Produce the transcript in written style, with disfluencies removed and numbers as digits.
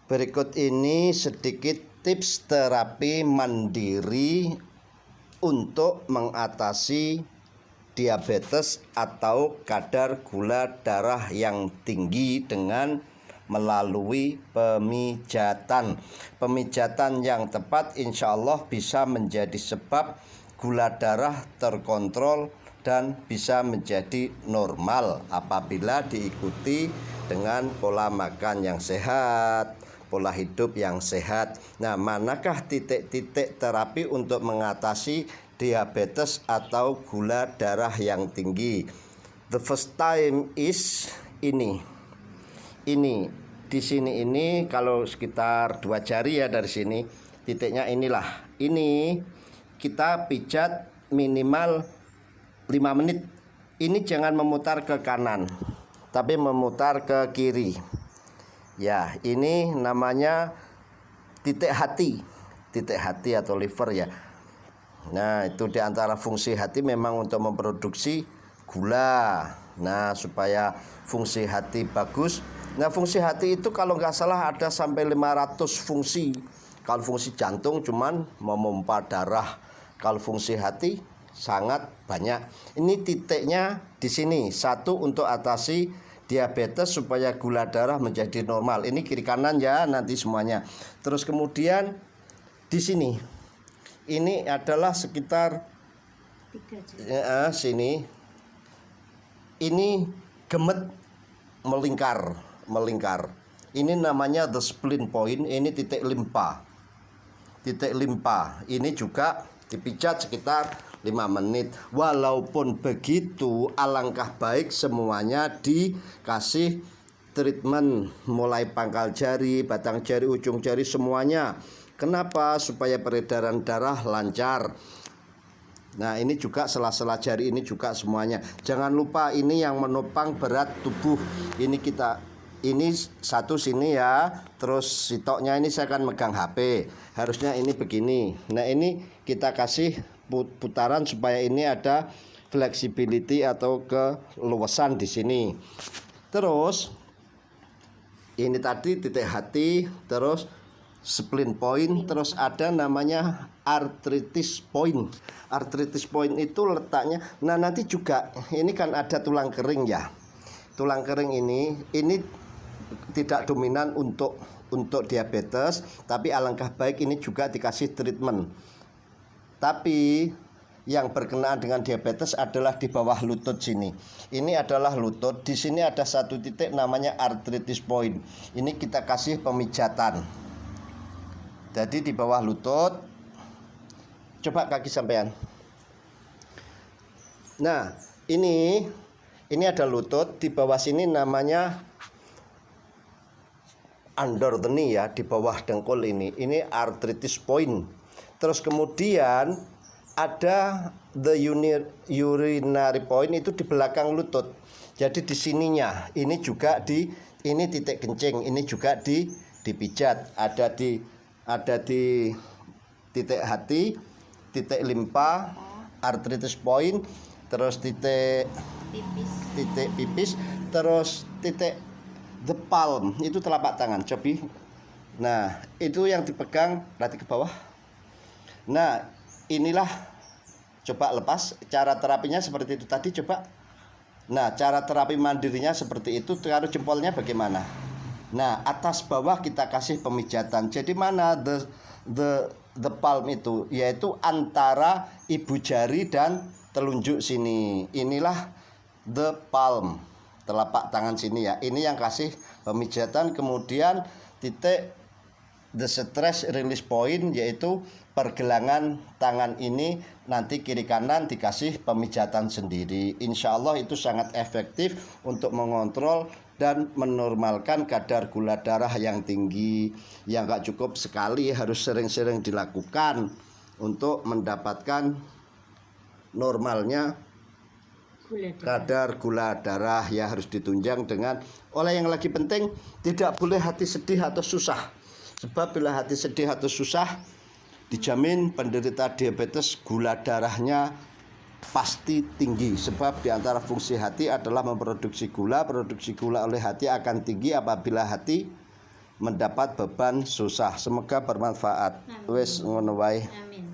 Berikut ini sedikit tips terapi mandiri untuk mengatasi diabetes atau kadar gula darah yang tinggi dengan melalui pemijatan. Pemijatan yang tepat insya Allah bisa menjadi sebab gula darah terkontrol dan bisa menjadi normal apabila diikuti dengan pola makan yang sehat, pola hidup yang sehat. Nah, manakah titik-titik terapi untuk mengatasi diabetes atau gula darah yang tinggi? The first time is ini di sini. Ini kalau sekitar 2 jari ya, dari sini titiknya inilah. Ini kita pijat minimal 5 menit. Ini jangan memutar ke kanan, tapi memutar ke kiri. Ya, ini namanya titik hati atau liver ya. Nah, itu diantara fungsi hati memang untuk memproduksi gula. Nah, supaya fungsi hati bagus. Nah, fungsi hati itu kalau nggak salah ada sampai 500 fungsi. Kalau fungsi jantung cuman memompa darah. Kalau fungsi hati sangat banyak. Ini titiknya di sini. Satu untuk atasi diabetes supaya gula darah menjadi normal. Ini kiri kanan ya nanti semuanya. Terus kemudian di sini. Ini adalah sekitar 3 sini. Ini gemet melingkar. Ini namanya the spleen point. Ini titik limpa. Ini juga dipijat sekitar 5 menit. Walaupun begitu, alangkah baik semuanya dikasih treatment mulai pangkal jari, batang jari, ujung jari, semuanya. Kenapa? Supaya peredaran darah lancar. Nah, ini juga sela-sela jari ini juga semuanya. Jangan lupa ini yang menopang berat tubuh. Ini satu sini ya. Terus sitoknya ini saya akan megang HP. Harusnya ini begini. Nah, ini kita kasih putaran supaya ini ada flexibility atau keluasan di sini. Terus ini tadi titik hati, terus spleen point, terus ada namanya arthritis point. Arthritis point itu letaknya. Nah, nanti juga ini kan ada tulang kering ya. Tulang kering ini tidak dominan untuk diabetes, tapi alangkah baik ini juga dikasih treatment. Tapi yang berkenaan dengan diabetes adalah di bawah lutut sini. Ini adalah lutut. Di sini ada satu titik namanya arthritis point. Ini kita kasih pemijatan. Jadi di bawah lutut. Coba kaki sampean. Nah, ini ada lutut. Di bawah sini namanya under the knee ya, di bawah dengkul ini. Ini arthritis point. Terus kemudian ada the urinary point, itu di belakang lutut. Jadi di sininya, ini juga ini titik kencing, ini juga dipijat. Ada di titik hati, titik limpa, arthritis point, terus titik pipis, terus titik the palm, itu telapak tangan, cobi. Nah, itu yang dipegang berarti ke bawah. Nah, inilah, coba lepas. Cara terapinya seperti itu tadi, coba. Nah, cara terapi mandirinya seperti itu. Taruh jempolnya bagaimana? Nah, atas bawah kita kasih pemijatan. Jadi mana the palm itu? Yaitu antara ibu jari dan telunjuk sini. Inilah the palm, telapak tangan sini ya. Ini yang kasih pemijatan. Kemudian titik the stress release point, yaitu pergelangan tangan ini nanti kiri kanan dikasih pemijatan sendiri. Insya Allah itu sangat efektif untuk mengontrol dan menormalkan kadar gula darah yang tinggi. Yang gak cukup sekali, harus sering-sering dilakukan untuk mendapatkan normalnya kadar gula darah. Ya, harus ditunjang dengan yang lagi penting, tidak boleh hati sedih atau susah. Sebab bila hati sedih atau susah, dijamin penderita diabetes gula darahnya pasti tinggi. Sebab diantara fungsi hati adalah memproduksi gula. Produksi gula oleh hati akan tinggi apabila hati mendapat beban susah. Semoga bermanfaat. Wis ngono wae. Amin.